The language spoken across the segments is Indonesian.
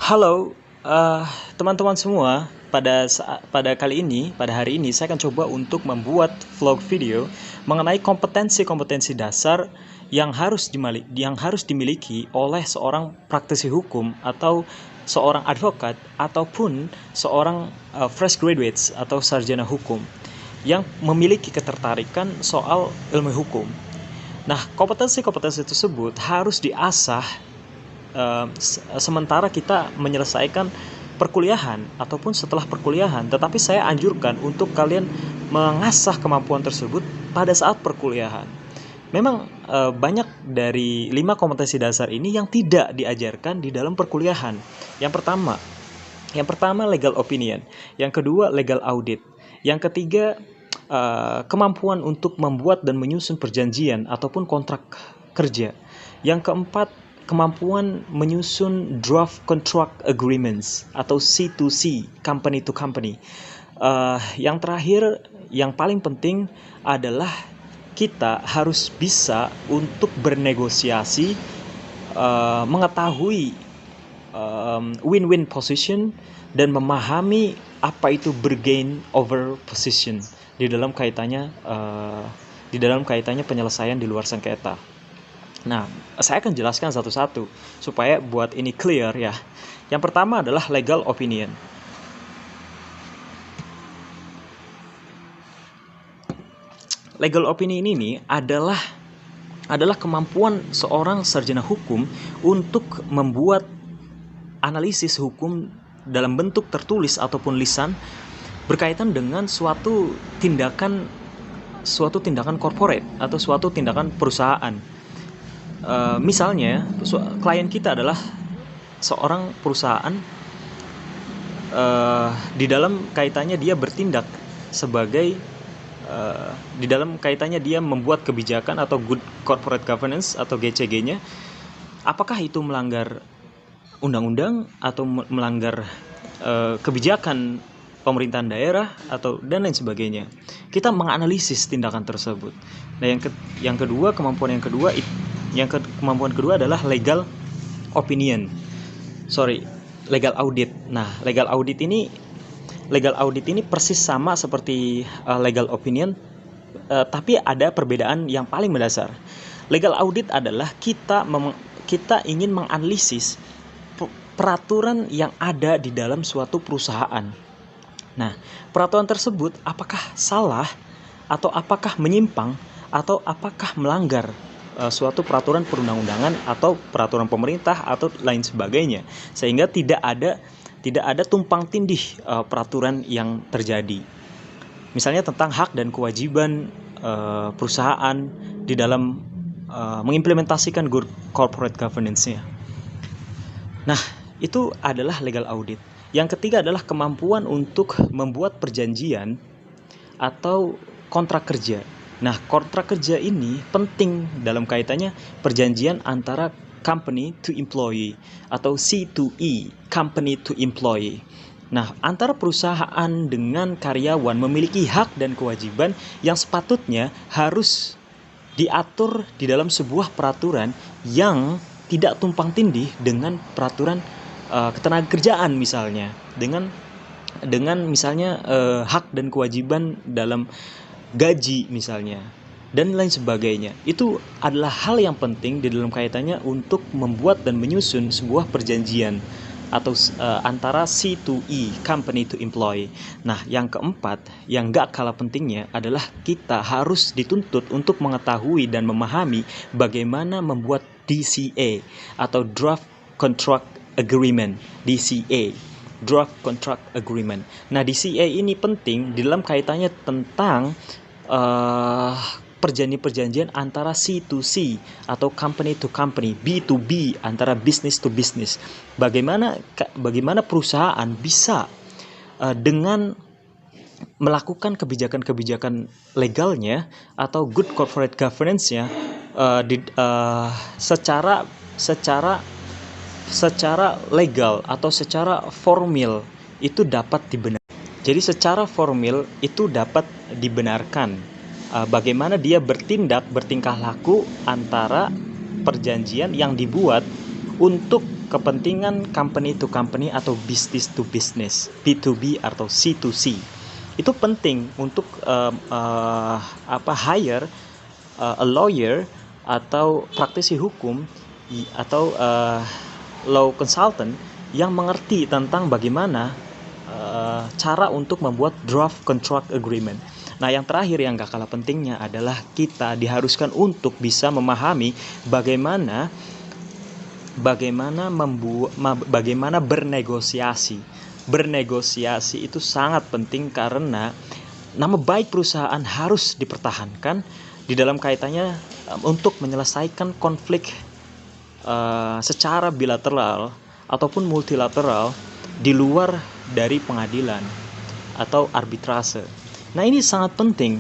Halo, teman-teman semua. Pada hari ini saya akan coba untuk membuat vlog video mengenai kompetensi-kompetensi dasar yang harus dimiliki oleh seorang praktisi hukum atau seorang advokat ataupun seorang fresh graduates atau sarjana hukum yang memiliki ketertarikan soal ilmu hukum. Nah, kompetensi-kompetensi tersebut harus diasah sementara kita menyelesaikan perkuliahan ataupun setelah perkuliahan, tetapi saya anjurkan untuk kalian mengasah kemampuan tersebut pada saat perkuliahan. Memang banyak dari 5 kompetensi dasar ini yang tidak diajarkan di dalam perkuliahan. Yang pertama legal opinion, yang kedua legal audit, yang ketiga kemampuan untuk membuat dan menyusun perjanjian ataupun kontrak kerja, yang keempat kemampuan menyusun draft contract agreements atau C2C, company to company. Yang terakhir, yang paling penting adalah kita harus bisa untuk bernegosiasi, mengetahui win-win position dan memahami apa itu bergain over position di dalam kaitannya penyelesaian di luar sengketa. Nah, saya akan jelaskan satu-satu supaya buat ini clear ya. Yang pertama adalah legal opinion. Legal opinion ini adalah kemampuan seorang sarjana hukum untuk membuat analisis hukum dalam bentuk tertulis ataupun lisan berkaitan dengan suatu tindakan corporate atau suatu tindakan perusahaan. Misalnya klien kita adalah seorang perusahaan, di dalam kaitannya dia bertindak sebagai di dalam kaitannya dia membuat kebijakan atau good corporate governance atau GCG-nya. Apakah itu melanggar undang-undang atau melanggar kebijakan pemerintahan daerah atau dan lain sebagainya. Kita menganalisis tindakan tersebut. Nah, kemampuan kedua adalah legal opinion. Legal audit. Nah, legal audit ini persis sama seperti legal opinion, tapi ada perbedaan yang paling mendasar. Legal audit adalah kita ingin menganalisis peraturan yang ada di dalam suatu perusahaan. Nah, peraturan tersebut apakah salah atau apakah menyimpang atau apakah melanggar suatu peraturan perundang-undangan atau peraturan pemerintah atau lain sebagainya, sehingga tidak ada tumpang tindih peraturan yang terjadi. Misalnya tentang hak dan kewajiban perusahaan di dalam mengimplementasikan good corporate governance-nya. Nah, itu adalah legal audit. Yang ketiga adalah kemampuan untuk membuat perjanjian atau kontrak kerja. Nah, kontrak kerja ini penting dalam kaitannya perjanjian antara company to employee atau C2E, company to employee. Nah, antara perusahaan dengan karyawan memiliki hak dan kewajiban yang sepatutnya harus diatur di dalam sebuah peraturan yang tidak tumpang tindih dengan peraturan ketenagakerjaan misalnya, dengan misalnya hak dan kewajiban dalam gaji misalnya dan lain sebagainya. Itu adalah hal yang penting di dalam kaitannya untuk membuat dan menyusun sebuah perjanjian atau antara C2E, company to employee. Nah, yang keempat yang gak kalah pentingnya adalah kita harus dituntut untuk mengetahui dan memahami bagaimana membuat DCA atau draft contract agreement. Draft contract agreement. Nah, DCA ini penting di dalam kaitannya tentang perjanjian antara C2C atau company to company, B2B antara business to business. Bagaimana perusahaan bisa dengan melakukan kebijakan-kebijakan legalnya atau good corporate governance-nya secara legal atau secara formal itu dapat dibenarkan. Jadi secara formal itu dapat dibenarkan bagaimana dia bertingkah laku antara perjanjian yang dibuat untuk kepentingan company to company atau business to business, B2B atau C2C. Itu penting untuk hire a lawyer atau praktisi hukum atau law consultant yang mengerti tentang bagaimana cara untuk membuat draft contract agreement. Nah, yang terakhir yang gak kalah pentingnya adalah kita diharuskan untuk bisa memahami bagaimana bernegosiasi. Bernegosiasi itu sangat penting karena nama baik perusahaan harus dipertahankan di dalam kaitannya untuk menyelesaikan konflik secara bilateral ataupun multilateral di luar dari pengadilan atau arbitrase. Nah, ini sangat penting.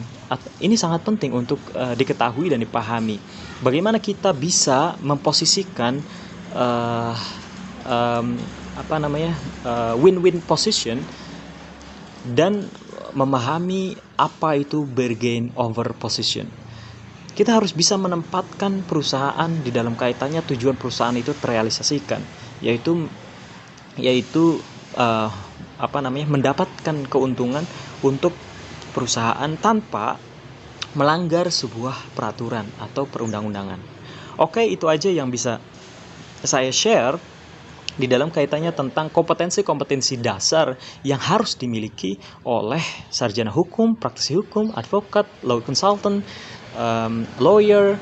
Ini sangat penting untuk diketahui dan dipahami. Bagaimana kita bisa memposisikan win-win position dan memahami apa itu bargain over position. Kita harus bisa menempatkan perusahaan di dalam kaitannya tujuan perusahaan itu terrealisasikan, yaitu mendapatkan keuntungan untuk perusahaan tanpa melanggar sebuah peraturan atau perundang-undangan. Oke, itu aja yang bisa saya share di dalam kaitannya tentang kompetensi-kompetensi dasar yang harus dimiliki oleh sarjana hukum, praktisi hukum, advokat, law consultant, lawyer,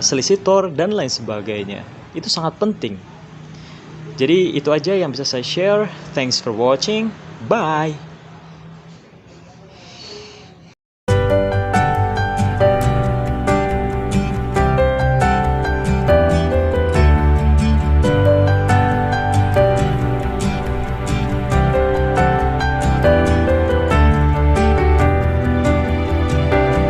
solicitor, dan lain sebagainya. Itu sangat penting. Jadi itu aja yang bisa saya share. Thanks for watching. Bye.